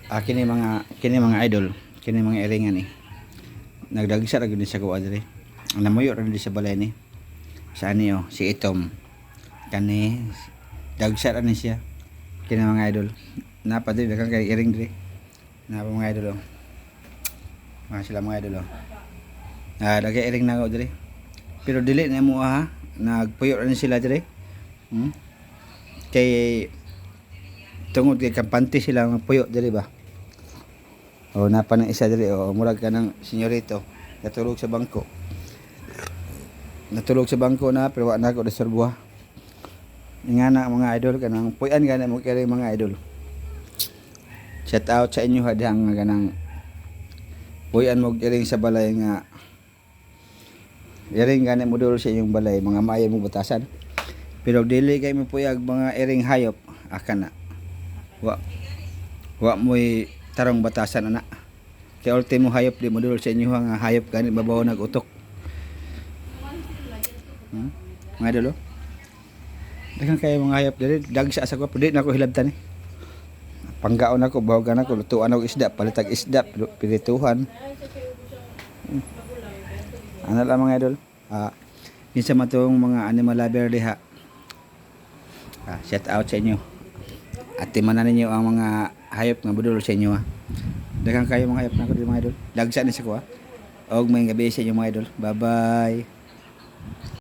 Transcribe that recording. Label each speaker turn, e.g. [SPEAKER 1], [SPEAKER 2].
[SPEAKER 1] Kini mga idol, kini mga iringan ni. Nagdagsa ra gyud ni sa kuha diri. Namuyo ra di sa balay ni. Sa ani si Itom. Kani dagsa ra ni siya. Kini mga idol. Napa diri daghang kay iring diri. Napa mga idol oh. Mga sila mga idol oh. Dagay iring na diri. Pero dili na mo ha. Nagpuyo ra ni sila diri. Kay tungod kay kampante sila nga puyo diri ba. O napa ng isa diri o murag ka ng senyorito natulog sa bangko. Natulog sa bangko na pero wa na ko reserbuha. Ingana mga idol kanang puyan gana mo kay mga idol. Shout out sa inyo hadang ganang puyan mo iring sa balay nga iring gani mo dul sa inyong balay mga maayo mo butasan. Pero dili kay mo puyag mga iring hayop akan na. Wa mo'y tarong batasan ana. Kay ultimo hayop di modul sa inyo nga hayop gani babaw nag-utok. Mga idol oh. Daghang kay mga hayop diri dagsa sa ko pud na ko hilabtan eh. Panggaon ako bawagan ako lutuan og isda palitag isda pirituhan. Ano lang mga idol. Kinsa man tong mga animal lover diha. Shout out sa inyo. At timanan ninyo ang mga hayop nga budol sa inyo ha. Daghang kayo mga hayop na ko dito mga idol. Dagsa ni sa ko ha. Og may gabi sa inyo mga idol. Bye bye.